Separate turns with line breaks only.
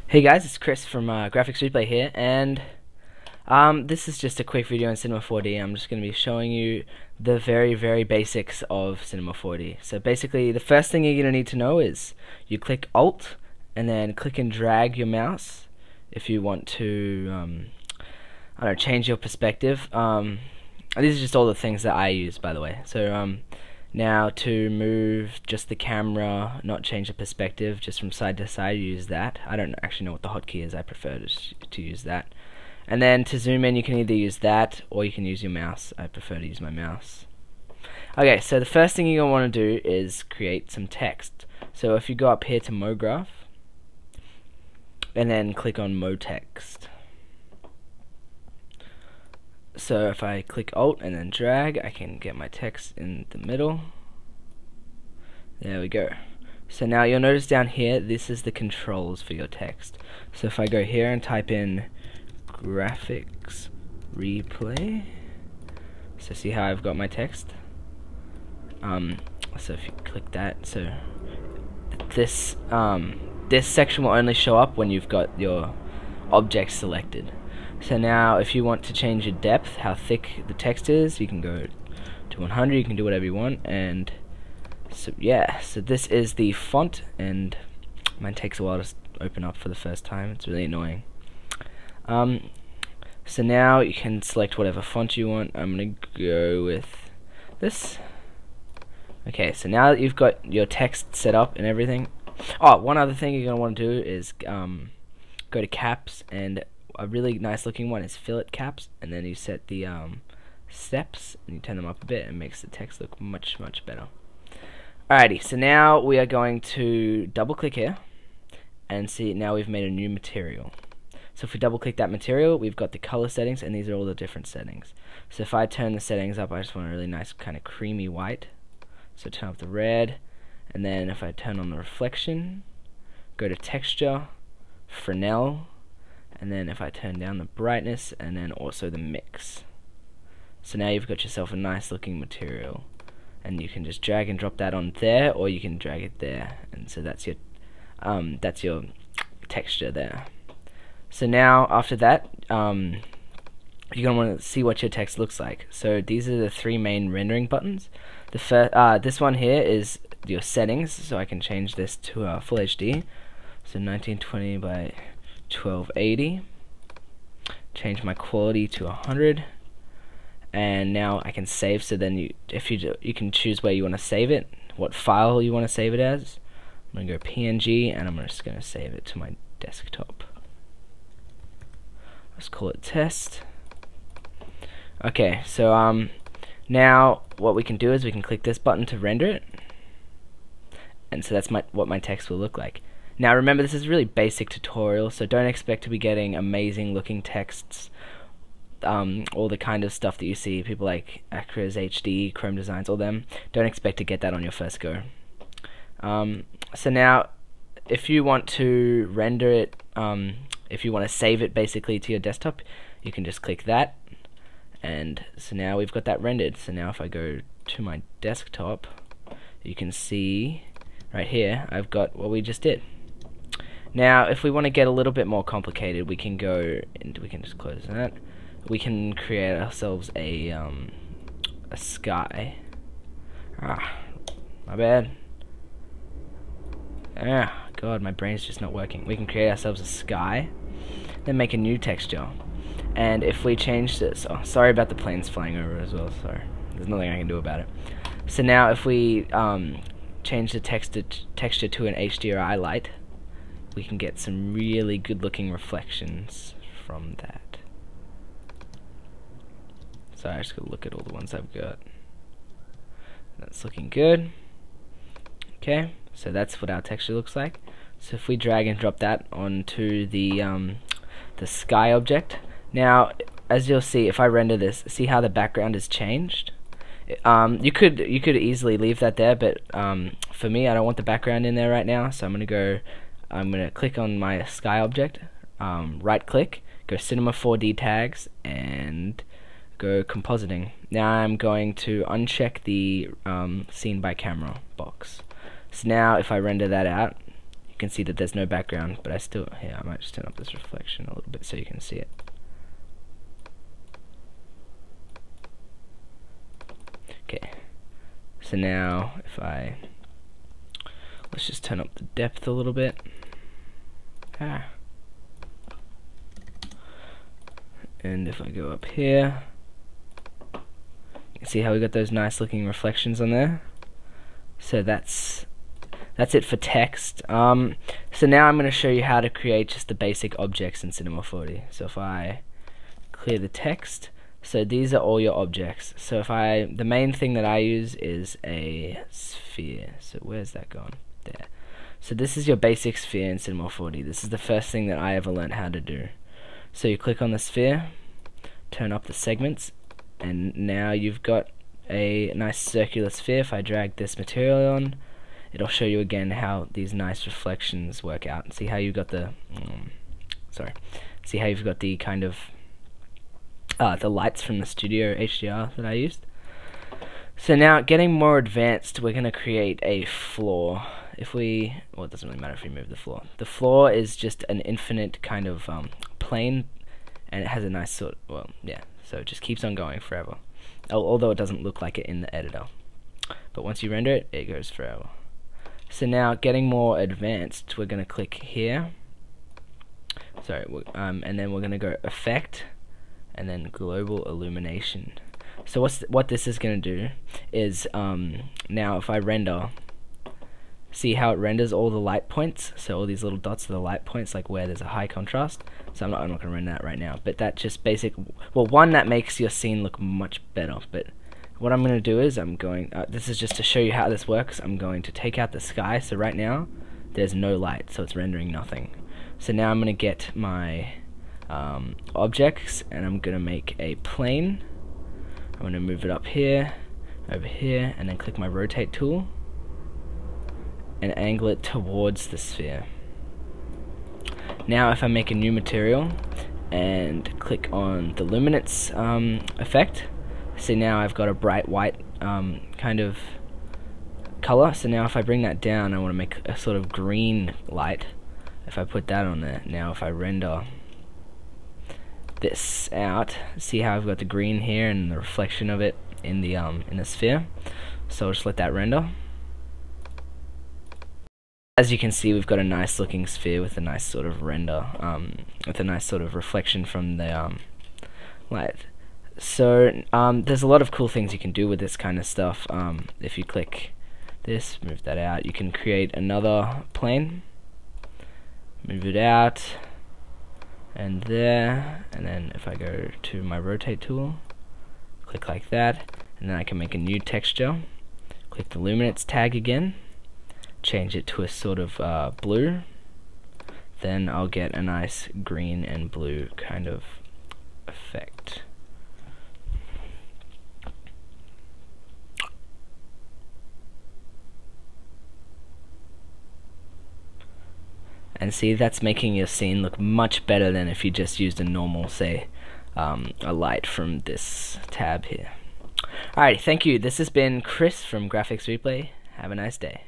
Hey guys, it's Chris from GraphicsReplay here, and this is just a quick video on Cinema 4D. I'm just going to be showing you the very basics of Cinema 4D. So basically, the first thing you're going to need to know is you click Alt and then click and drag your mouse if you want to I don't know, change your perspective. These are just all the things that I use, by the way. So now to move just the camera, not change the perspective, just from side to side, use that. I don't actually know what the hotkey is, I prefer to use that. And then to zoom in, you can either use that or you can use your mouse. I prefer to use my mouse. Okay, so the first thing you're going to want to do is create some text. So if you go up here to MoGraph and then click on MoText. So if I click Alt and then drag, I can get my text in the middle. There we go. So now you'll notice down here, this is the controls for your text. So if I go here and type in GraphicsReplay, so see how I've got my text? So if you click that, so this section will only show up when you've got your object selected. So now if you want to change your depth, how thick the text is, you can go to 100, you can do whatever you want. And so yeah, so this is the font, and mine takes a while to open up for the first time. It's really annoying. So now you can select whatever font you want. I'm gonna go with this. Okay, so now that you've got your text set up and everything, one other thing you're gonna want to do is go to caps, and a really nice looking one is fillet caps, and then you set the steps and you turn them up a bit, and it makes the text look much better. Alrighty, so now we are going to double click here and see now we've made a new material. So if we double click that material, we've got the color settings, and these are all the different settings. So if I turn the settings up, I just want a really nice kind of creamy white. So turn up the red, and then if I turn on the reflection, go to texture, Fresnel, and then if I turn down the brightness, and then also the mix. So now you've got yourself a nice looking material, and you can just drag and drop that on there, or you can drag it there, and so that's your texture there. So now after that, you're gonna want to see what your text looks like. So these are the three main rendering buttons. The first, this one here is your settings, so I can change this to full HD, so 1920 by 1280. Change my quality to 100, and now I can save. So then you can choose where you want to save it, what file you want to save it as. I'm gonna go PNG, and I'm just gonna save it to my desktop. Let's call it test. Okay, so now what we can do is we can click this button to render it, and so that's what my text will look like. Now remember, this is a really basic tutorial, so don't expect to be getting amazing looking texts, all the kind of stuff that you see people like Acros HD, Chrome Designs, all them. Don't expect to get that on your first go. So now if you want to render it, if you want to save it basically to your desktop, you can just click that, and so now we've got that rendered. So now if I go to my desktop, you can see right here I've got what we just did. Now if we want to get a little bit more complicated, we can go and we can just close that. We can create ourselves a sky. My bad. God, my brain's just not working. We can create ourselves a sky, then make a new texture. And if we change this, sorry about the planes flying over as well, sorry. There's nothing I can do about it. So now if we change the texture to an HDRI light, we can get some really good looking reflections from that. So I just gotta look at all the ones I've got. That's looking good. Okay, so that's what our texture looks like. So if we drag and drop that onto the sky object, now as you'll see, if I render this, see how the background is changed? You could easily leave that there, but for me, I don't want the background in there right now, so I'm gonna click on my sky object, right click, go Cinema 4D tags, and go compositing. Now I'm going to uncheck the scene by camera box. So now if I render that out, you you can see that there's no background, but I might just turn up this reflection a little bit so you can see it. Okay, so now let's just turn up the depth a little bit. And if I go up here, you can see how we got those nice looking reflections on there. So that's it for text. So now I'm going to show you how to create just the basic objects in Cinema 4D. So if I clear the text, so these are all your objects. So the main thing that I use is a sphere. So where's that gone? There. So this is your basic sphere in Cinema 4D. This is the first thing that I ever learned how to do. So you click on the sphere, turn up the segments, and now you've got a nice circular sphere. If I drag this material on, it'll show you again how these nice reflections work out. See how you've got the see how you've got the kind of the lights from the studio HDR that I used. So now, getting more advanced, we're going to create a floor. Well, it doesn't really matter if we move the floor. The floor is just an infinite kind of plane, and it has a nice so it just keeps on going forever. Although it doesn't look like it in the editor. But once you render it, it goes forever. So now, getting more advanced, we're going to click here. And then we're going to go Effect, and then Global Illumination. So what this is going to do is, now if I render, see how it renders all the light points? So all these little dots are the light points, like where there's a high contrast. So I'm not going to render that right now, but that just one, that makes your scene look much better. But what I'm going to do is this is just to show you how this works. I'm going to take out the sky. So right now there's no light, so it's rendering nothing. So now I'm going to get my objects, and I'm going to make a plane. I'm going to move it up here, over here, and then click my rotate tool and angle it towards the sphere. Now if I make a new material and click on the luminance effect, see now I've got a bright white kind of color. So now if I bring that down, I want to make a sort of green light. If I put that on there, now if I render this out, see how I've got the green here and the reflection of it in the sphere. So I'll just let that render. As you can see, we've got a nice looking sphere with a nice sort of render, with a nice sort of reflection from the light. So there's a lot of cool things you can do with this kind of stuff. If you click this, move that out, you can create another plane, move it out, and there, and then if I go to my rotate tool, click like that, and then I can make a new texture, click the luminance tag again, change it to a sort of blue, then I'll get a nice green and blue kind of effect. And see, that's making your scene look much better than if you just used a normal, say, a light from this tab here. Alright, thank you. This has been Chris from GraphicsReplay. Have a nice day.